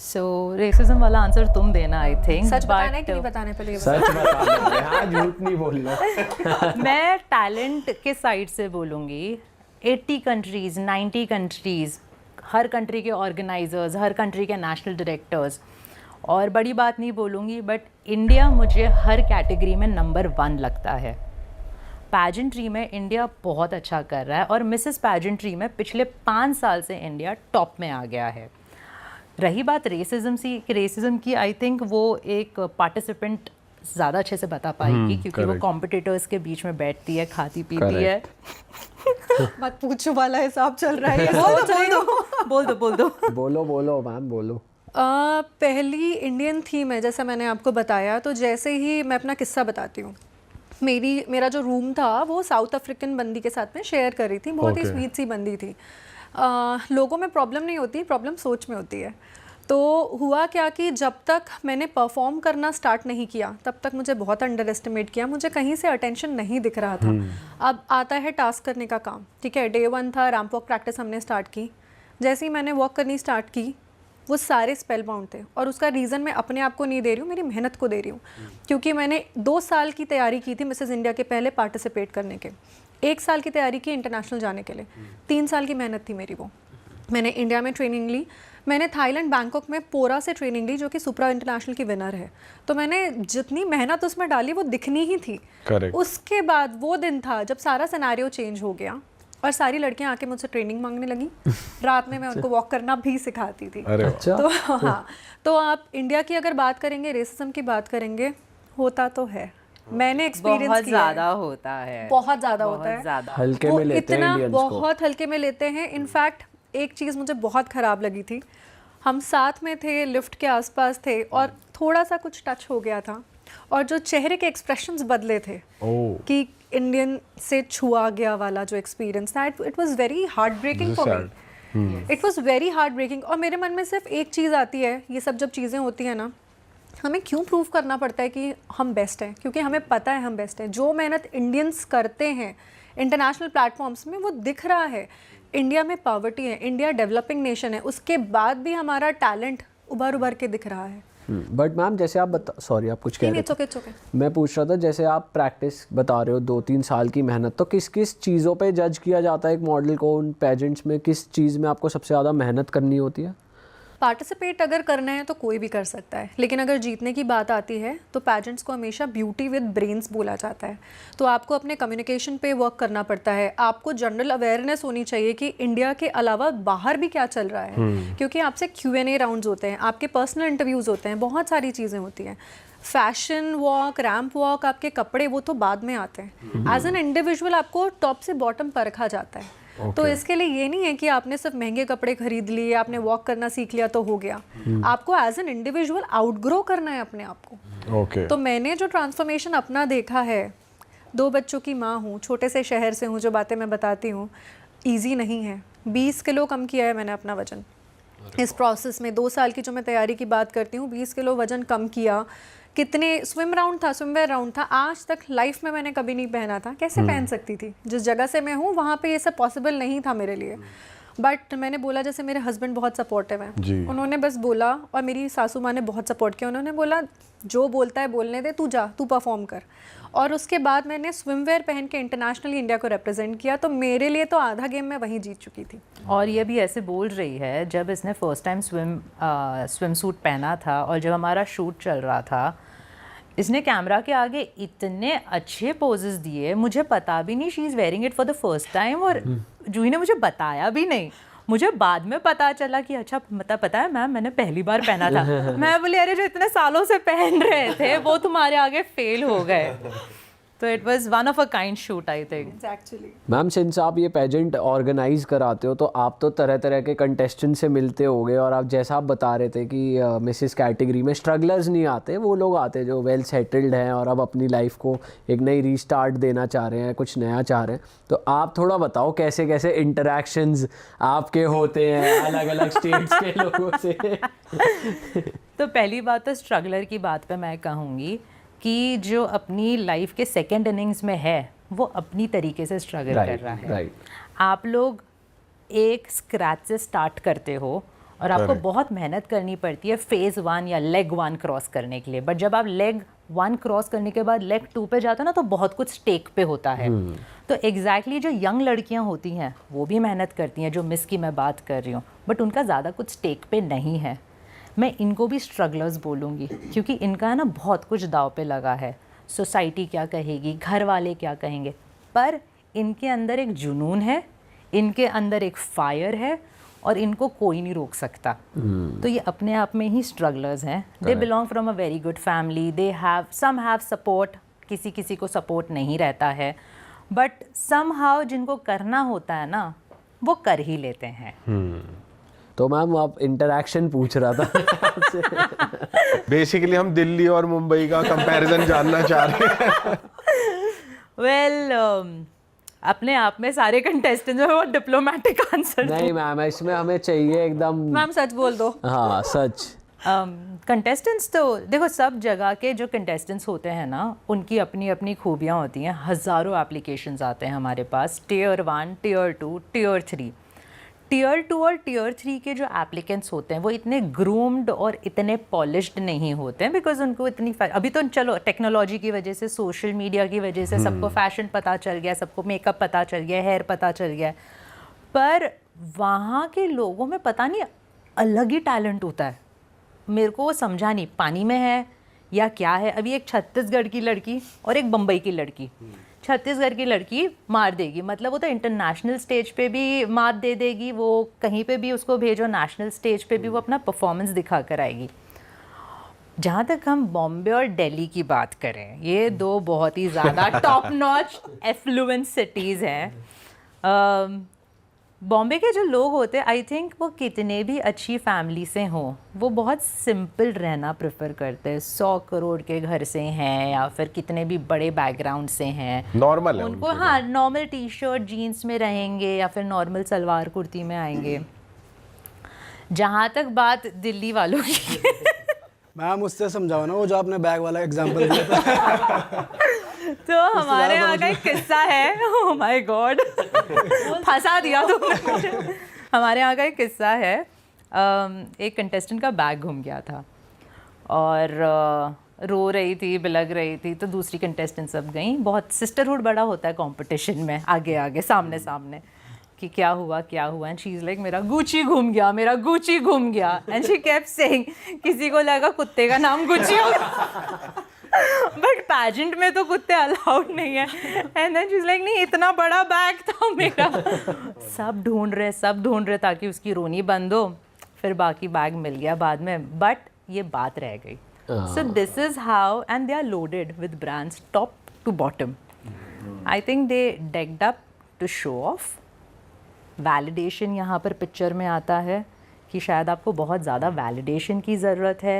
सो racism वाला answer तुम देना आई थिंक। सच बताना है कि नहीं बताने पहले ये सच बताना है, हाँ झूठ नहीं बोलना। मैं टैलेंट के साइड से बोलूँगी 80 कंट्रीज़ 90 कंट्रीज़, हर कंट्री के ऑर्गेनाइजर्स, हर कंट्री के नेशनल डायरेक्टर्स, और बड़ी बात नहीं बोलूँगी बट इंडिया मुझे हर कैटेगरी में नंबर 1 लगता है। पैजेंट्री में इंडिया बहुत अच्छा कर रहा है और मिसेस पैजेंट्री में पिछले 5 साल से इंडिया टॉप में आ गया है। रही बात रेसिज्म की आई थिंक वो एक पार्टिसिपेंट ज़्यादा अच्छे से बता पाएगी क्योंकि वो कॉम्पिटिटर्स के बीच में बैठती है, खाती पीती है। मत पूछो वाला हिसाब चल रहा है। बोलो मैम बोलो। पहली इंडियन थीम है, जैसा मैंने आपको बताया, तो जैसे ही मैं अपना किस्सा बताती हूँ। मेरा जो रूम था वो साउथ अफ्रीकन बंदी के साथ में शेयर कर रही थी, बहुत ही स्वीट सी बंदी थी। लोगों में प्रॉब्लम नहीं होती, प्रॉब्लम सोच में होती है। तो हुआ क्या कि जब तक मैंने परफॉर्म करना स्टार्ट नहीं किया तब तक मुझे बहुत अंडर एस्टिमेट किया, मुझे कहीं से अटेंशन नहीं दिख रहा था। अब आता है टास्क करने का काम, ठीक है। डे 1 था, रैंप वॉक प्रैक्टिस हमने स्टार्ट की। जैसे ही मैंने वॉक करनी स्टार्ट की वो सारे स्पेल बाउंड थे, और उसका रीज़न मैं अपने आप को नहीं दे रही हूँ, मेरी मेहनत को दे रही हूँ। क्योंकि मैंने 2 साल की तैयारी की थी मिसेस इंडिया के पहले पार्टिसिपेट करने के, 1 साल की तैयारी की इंटरनेशनल जाने के लिए, 3 साल की मेहनत थी मेरी वो। मैंने इंडिया में ट्रेनिंग ली, मैंने थाईलैंड बैंकॉक में पोरा से ट्रेनिंग ली जो कि सुप्रा इंटरनेशनल की विनर है। तो मैंने जितनी मेहनत उसमें डाली वो दिखनी ही थी। उसके बाद वो दिन था जब सारा सिनेरियो चेंज हो गया और सारी लड़कियां आके मुझसे ट्रेनिंग मांगने लगी। रात में मैं उनको वॉक करना भी सिखाती थी। अच्छा। तो हाँ, तो आप इंडिया की अगर बात करेंगे, रेसिज्म की बात करेंगे, होता तो है, मैंने एक्सपीरियंस बहुत किया ज़्यादा होता है, बहुत ज़्यादा होता है, हल्के में लेते हैं इंडियंस को, बहुत हल्के में लेते हैं। इनफैक्ट एक चीज़ मुझे बहुत ख़राब लगी थी, हम साथ में थे, लिफ्ट के आसपास थे और थोड़ा सा कुछ टच हो गया था और जो चेहरे के एक्सप्रेशंस बदले थे कि इंडियन से छुआ गया वाला जो एक्सपीरियंस था, it was very heart breaking for me. It was very heart breaking. और मेरे मन में सिर्फ एक चीज़ आती है, ये सब जब चीज़ें होती हैं ना, हमें क्यों प्रूव करना पड़ता है कि हम बेस्ट हैं, क्योंकि हमें पता है हम बेस्ट हैं। जो मेहनत इंडियंस करते हैं इंटरनेशनल प्लेटफॉर्म्स में वो दिख रहा है। इंडिया में पॉवर्टी है, इंडिया डेवलपिंग नेशन है, उसके बाद भी हमारा टैलेंट उभर के दिख रहा है। बट मैम जैसे आप सॉरी आप कुछ कह रहे थे। okay. मैं पूछ रहा था, जैसे आप प्रैक्टिस बता रहे हो 2-3 साल की मेहनत, तो किस किस चीज़ों पे जज किया जाता है एक मॉडल को उन पेजेंट्स में? किस चीज़ में आपको सबसे ज़्यादा मेहनत करनी होती है? पार्टिसिपेट अगर करना है तो कोई भी कर सकता है, लेकिन अगर जीतने की बात आती है तो पेजेंट्स को हमेशा ब्यूटी विद ब्रेन्स बोला जाता है। तो आपको अपने कम्युनिकेशन पे वर्क करना पड़ता है, आपको जनरल अवेयरनेस होनी चाहिए कि इंडिया के अलावा बाहर भी क्या चल रहा है, क्योंकि आपसे Q&A राउंड्स होते हैं, आपके पर्सनल इंटरव्यूज़ होते हैं, बहुत सारी चीज़ें होती हैं। फैशन वॉक, रैम्प वॉक, आपके कपड़े वो तो बाद में आते हैं। एज एन इंडिविजुअल आपको टॉप से बॉटम परखा जाता है। तो इसके लिए ये नहीं है कि आपने सिर्फ महंगे कपड़े खरीद लिए, आपने वॉक करना सीख लिया तो हो गया। आपको एज एन इंडिविजुअल आउटग्रो करना है अपने आप को। तो मैंने जो ट्रांसफॉर्मेशन अपना देखा है, 2 बच्चों की माँ हूँ, छोटे से शहर से हूँ, जो बातें मैं बताती हूँ ईजी नहीं है। 20 किलो कम किया है मैंने अपना वजन इस प्रोसेस में। 2 साल की जो मैं तैयारी की बात करती हूँ, 20 किलो वजन कम किया। कितने स्विमवेयर राउंड था, आज तक लाइफ में मैंने कभी नहीं पहना था। कैसे पहन सकती थी? जिस जगह से मैं हूँ वहाँ पे ये सब पॉसिबल नहीं था मेरे लिए। बट मैंने बोला, जैसे मेरे हस्बैंड बहुत सपोर्टिव हैं, उन्होंने बस बोला, और मेरी सासू माँ ने बहुत सपोर्ट किया। उन्होंने बोला जो बोलता है बोलने दे, तू जा, तू परफॉर्म कर। और उसके बाद मैंने स्विमवेयर पहन के इंटरनेशनली इंडिया को रिप्रेजेंट किया। तो मेरे लिए तो आधा गेम मैं वहीं जीत चुकी थी। और ये भी ऐसे बोल रही है, जब इसने फर्स्ट टाइम स्विम सूट पहना था और जब हमारा शूट चल रहा था, इसने कैमरा के आगे इतने अच्छे पोजेस दिए, मुझे पता भी नहीं she is wearing it for the first time. और जूही ने मुझे बताया भी नहीं, मुझे बाद में पता चला कि अच्छा पता है मैम, मैंने पहली बार पहना था। मैं बोली अरे जो इतने सालों से पहन रहे थे वो तुम्हारे आगे फेल हो गए। तो it was one of a kind shoot I think actually. Ma'am since आप ये पेजेंट ऑर्गेनाइज कराते हो तो आप तो तरह तरह के कंटेस्टेंट से मिलते होगे, और आप जैसा आप बता रहे थे कि मिसेस कैटेगरी में स्ट्रगलर्स नहीं आते, वो लोग आते जो वेल सेटल्ड हैं और अब अपनी लाइफ को एक नई रीस्टार्ट देना चाह रहे हैं, कुछ नया चाह रहे हैं। तो आप थोड़ा बताओ कैसे कैसे इंटरेक्शंस आपके होते हैं अलग अलग स्टेट्स के लोगों से। तो पहली बात तो स्ट्रगलर की बात पे मैं कहूँगी कि जो अपनी लाइफ के सेकेंड इनिंग्स में है वो अपनी तरीके से स्ट्रगल कर रहा है। आप लोग एक स्क्रैच से स्टार्ट करते हो और आपको बहुत मेहनत करनी पड़ती है फेज़ 1 या लेग 1 क्रॉस करने के लिए। बट जब आप लेग 1 क्रॉस करने के बाद लेग 2 पे जाते हो ना, तो बहुत कुछ स्टेक पे होता है। तो एग्जैक्टली जो यंग लड़कियां होती हैं वो भी मेहनत करती हैं, जो मिस की मैं बात कर रही हूँ, बट उनका ज़्यादा कुछ स्टेक पे नहीं है। मैं इनको भी स्ट्रगलर्स बोलूँगी, क्योंकि इनका ना बहुत कुछ दाव पे लगा है। सोसाइटी क्या कहेगी, घर वाले क्या कहेंगे, पर इनके अंदर एक जुनून है, इनके अंदर एक फायर है, और इनको कोई नहीं रोक सकता। तो ये अपने आप में ही स्ट्रगलर्स हैं। They belong from a very good family, they have some have support, किसी किसी को सपोर्ट नहीं रहता है, बट समहाउ जिनको करना होता है ना, वो कर ही लेते हैं। तो मैम आप इंटरैक्शन पूछ रहा था। बेसिकली हम दिल्ली और मुंबई का कंपैरिजन जानना चाह रहे हैं। वेल अपने आप में सारे कंटेस्टेंट्स में वो डिप्लोमेटिक आंसर नहीं मैम, इसमें हमें चाहिए एकदम। मैम सच बोल दो। हाँ सच। कंटेस्टेंट्स तो देखो, सब जगह के जो कंटेस्टेंट्स होते हैं ना, उनकी अपनी अपनी खूबियाँ होती हैं। हज़ारों एप्लीकेशंस आते हैं हमारे पास, टियर 1, टियर 2, टियर 3। टियर 2 और टियर 3 के जो एप्लीकेंट्स होते हैं वो इतने ग्रूम्ड और इतने पॉलिश्ड नहीं होते हैं, बिकॉज उनको इतनी अभी तो चलो टेक्नोलॉजी की वजह से, सोशल मीडिया की वजह से सबको फैशन पता चल गया, सबको मेकअप पता चल गया, हेयर पता चल गया, पर वहाँ के लोगों में पता नहीं अलग ही टैलेंट होता है। मेरे को वो समझा नहीं, पानी में है या क्या है। अभी एक छत्तीसगढ़ की लड़की और एक बम्बई की लड़की, छत्तीसगढ़ की लड़की मार देगी, मतलब वो तो इंटरनेशनल स्टेज पे भी मात दे देगी, वो कहीं पे भी उसको भेजो नेशनल स्टेज पे भी वो अपना परफॉर्मेंस दिखा कर आएगी। जहाँ तक हम बॉम्बे और दिल्ली की बात करें, ये दो बहुत ही ज़्यादा टॉप नॉच एफ्लुएंट सिटीज़ हैं। बॉम्बे के जो लोग होते हैं, आई थिंक वो कितने भी अच्छी फैमिली से हों, वो बहुत सिंपल रहना प्रेफर करते हैं। 100 करोड़ के घर से हैं या फिर कितने भी बड़े बैकग्राउंड से हैं, नॉर्मल है उनको हाँ नॉर्मल टी शर्ट जीन्स में रहेंगे या फिर नॉर्मल सलवार कुर्ती में आएंगे। जहाँ तक बात दिल्ली वालों की मैम उससे समझाओ ना, वो जो आपने बैग वाला एग्जांपल दिया था। तो हमारे यहाँ का एक किस्सा है, ओह माय गॉड फंसा दिया तुमने मुझे। हमारे यहाँ का एक किस्सा है, एक कंटेस्टेंट का बैग घूम गया था और रो रही थी, बिलग रही थी, तो दूसरी कंटेस्टेंट सब गई। बहुत सिस्टरहुड बड़ा होता है कंपटीशन में, आगे आगे सामने सामने कि क्या हुआ क्या हुआ, एंड शी इज़ लाइक मेरा गुची घूम गया, मेरा गुची घूम गया, एंड शी केप्ट सेइंग, किसी को लगा कुत्ते का नाम गुची होगा बट पैजेंट में तो कुत्ते अलाउड नहीं है। And then she is like नहीं, इतना बड़ा बैग था मेरा। सब ढूंढ रहे ताकि उसकी रोनी बंद हो, फिर बाकी बैग मिल गया बाद में, बट ये बात रह गई। So this is how, and they are loaded with brands top to bottom. I think they decked up to show off. Validation यहाँ पर पिक्चर में आता है कि शायद आपको बहुत ज़्यादा वैलिडेशन की ज़रूरत है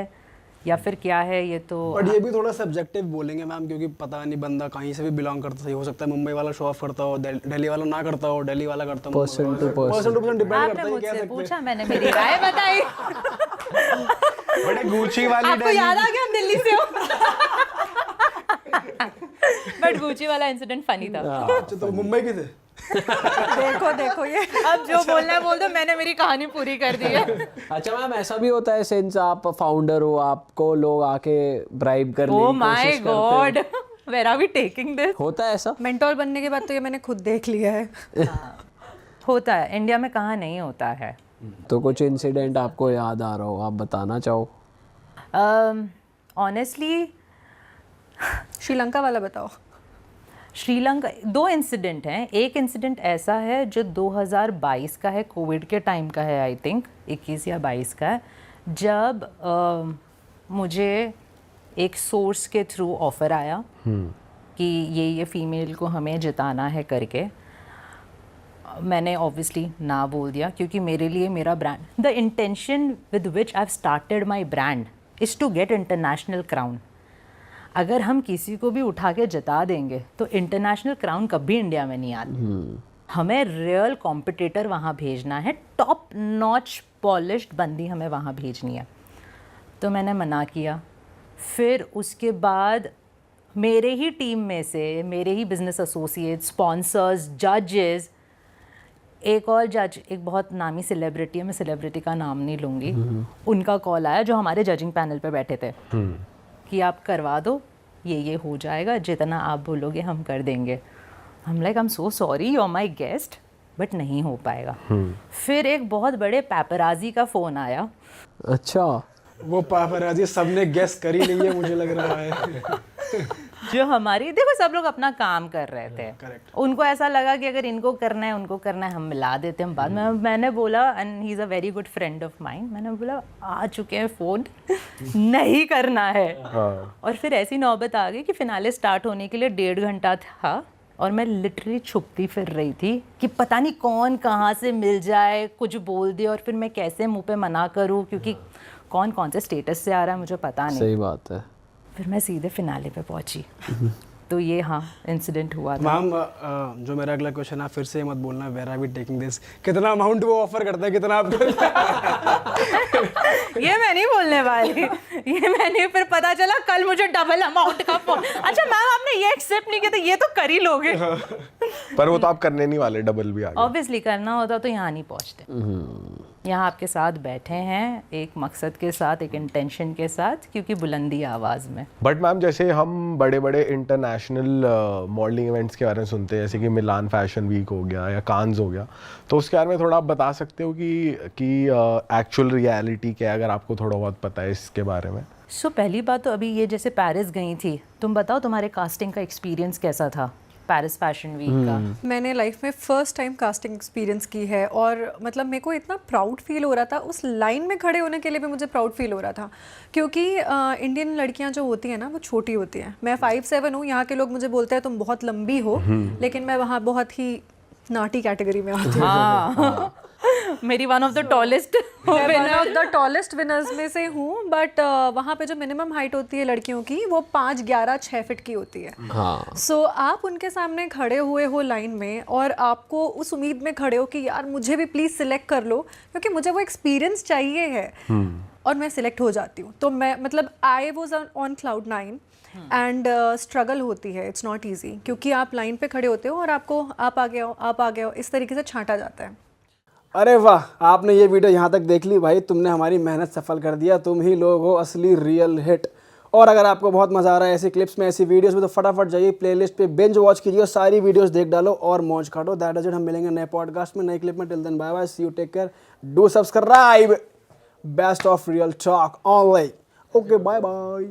या फिर क्या है, ये तो। बट ये भी थोड़ा सब्जेक्टिव बोलेंगे मैम, क्योंकि पता नहीं बंदा कहीं से भी बिलोंग करता, सही हो सकता है मुंबई वाला शो ऑफ करता हो, दिल्ली वाला ना करता हो, दिल्ली वाला करता हो। Person to person. Person to person depend आपने करता है, मुझसे क्या पूछा, मैंने मेरी राय बताई। बड़े गुची वाली आपको याद आ गया हम दिल्ली से हो बट गुची वाला इंसिडेंट फनी था। अच्छा तो मुंबई के थे। देखो देखो ये अब जो बोलना है बोल दो, मैंने मेरी कहानी पूरी कर दी है। अच्छा मैम, ऐसा भी होता है सिंस आप फाउंडर हो, आपको लोग आके ब्राइब करने ओह की माय कोशिश करते God, where are we taking this? होता है ऐसा? मेंटोर बनने के बाद तो ये मैंने खुद देख लिया है। होता है, इंडिया में कहाँ नहीं होता है। तो कुछ इंसिडेंट आपको याद आ रहा हो, आप बताना चाहो? ऑनेस्टली श्रीलंका वाला बताओ। श्रीलंका, 2 इंसिडेंट हैं। एक इंसिडेंट ऐसा है जो 2022 का है, कोविड के टाइम का है, आई थिंक 21 या 22 का है, जब मुझे एक सोर्स के थ्रू ऑफ़र आया कि ये फीमेल को हमें जिताना है करके। मैंने ऑब्वियसली ना बोल दिया, क्योंकि मेरे लिए मेरा brand, the intention with which I have started my brand is to get international crown. अगर हम किसी को भी उठा के जिता देंगे तो इंटरनेशनल क्राउन कभी इंडिया में नहीं आती। हमें रियल कॉम्पिटिटर वहाँ भेजना है, टॉप नॉच पॉलिश्ड बंदी हमें वहाँ भेजनी है। तो मैंने मना किया। फिर उसके बाद मेरे ही टीम में से, मेरे ही बिजनेस एसोसिएट, स्पॉन्सर्स, जजेस, एक और जज, एक बहुत नामी सेलिब्रिटी है, मैं सेलिब्रिटी का नाम नहीं लूँगी, उनका कॉल आया जो हमारे जजिंग पैनल पे बैठे थे कि आप करवा दो, ये हो जाएगा, जितना आप बोलोगे हम कर देंगे। हम like I am so sorry, you are my guest, but नहीं हो पाएगा। फिर एक बहुत बड़े पैपराजी का फ़ोन आया। अच्छा, वो पापराजी सबने गेस कर ही नहीं है मुझे लग रहा है। जो हमारी, देखो सब लोग अपना काम कर रहे थे, Correct. उनको ऐसा लगा कि अगर इनको करना है, उनको करना है, हम मिला देते हैं बाद में। मैंने बोला, and he is a very good friend of mind, मैंने बोला आ चुके हैं फ़ोन, नहीं करना है। और फिर ऐसी नौबत आ गई कि फिनाले स्टार्ट होने के लिए 1.5 घंटा था और मैं लिटरली छुपती फिर रही थी कि पता नहीं कौन कहाँ से मिल जाए, कुछ बोल दे, और फिर मैं कैसे मुंह पे मना करूँ, क्योंकि कौन कौन से स्टेटस से आ रहा है मुझे पता नहीं। सही बात है। फिर मैं सीधे फिनाले पे पहुंची। तो ये हाँ इंसिडेंट हुआ था। मैम, जो मेरा अगला क्वेश्चन है, फिर से मत बोलना where are we taking this, कितना अमाउंट वो ऑफर करता है, कितना आपको? ये मैं नहीं बोलने वाली, ये मैंने फिर पता चला कल मुझे डबल अमाउंट का फोन। अच्छा मैम आपने ये एक्सेप्ट नहीं किया तो ये तो कर ही लोगे। पर वो तो आप करने नहीं वाले, डबल भी आ गया। ऑब्वियसली करना होता तो यहाँ नहीं पहुँचते। यहाँ आपके साथ बैठे हैं एक मकसद के साथ, एक इंटेंशन के साथ, क्योंकि बुलंदी आवाज़ में। बट मैम जैसे हम बड़े बड़े इंटरनेशनल मॉडलिंग इवेंट्स के बारे में सुनते हैं, जैसे कि मिलान फैशन वीक हो गया या कान्स हो गया, तो उसके बारे में थोड़ा आप बता सकते हो कि एक्चुअल रियलिटी क्या है, अगर आपको थोड़ा बहुत पता है इसके बारे में? पहली बात तो अभी ये जैसे पेरिस गई थी, तुम बताओ तुम्हारे कास्टिंग का एक्सपीरियंस कैसा था पेरिस फैशन वीक का? मैंने लाइफ में फ़र्स्ट टाइम कास्टिंग एक्सपीरियंस की है और मतलब मेरे को इतना प्राउड फील हो रहा था, उस लाइन में खड़े होने के लिए भी मुझे प्राउड फील हो रहा था, क्योंकि इंडियन लड़कियां जो होती हैं ना वो छोटी होती हैं। मैं 5'7" हूँ, यहाँ के लोग मुझे बोलते हैं तुम बहुत लंबी हो, लेकिन मैं वहाँ बहुत ही नाटी कैटेगरी में आती हूँ। हाँ मेरी one of the tallest winners में से हूँ, बट वहाँ पे जो मिनिमम हाइट होती है लड़कियों की वो 5'11" 6 फीट की होती है। हाँ। सो आप उनके सामने खड़े हुए हो लाइन में और आपको उस उम्मीद में खड़े हो कि यार मुझे भी प्लीज़ सिलेक्ट कर लो, क्योंकि मुझे वो एक्सपीरियंस चाहिए है, और मैं सिलेक्ट हो जाती हूँ। तो मैं मतलब I was on cloud 9 and struggle होती है, इट्स नॉट ईजी, क्योंकि आप लाइन पे खड़े होते हो और आपको आप आ गए हो इस तरीके से छांटा जाता है। अरे वाह, आपने ये वीडियो यहाँ तक देख ली भाई, तुमने हमारी मेहनत सफल कर दिया, तुम ही लोग हो असली रियल हिट। और अगर आपको बहुत मज़ा आ रहा है ऐसी क्लिप्स में, ऐसी वीडियोस में, तो फटाफट जाइए प्लेलिस्ट पे बिंज वॉच कीजिए, सारी वीडियोस देख डालो और मौज काटो। दैट इज इट, हम मिलेंगे नए पॉडकास्ट में, नई क्लिप में। Till then bye bye, see you, take care, do subscribe, best of real talk online. Okay, bye bye.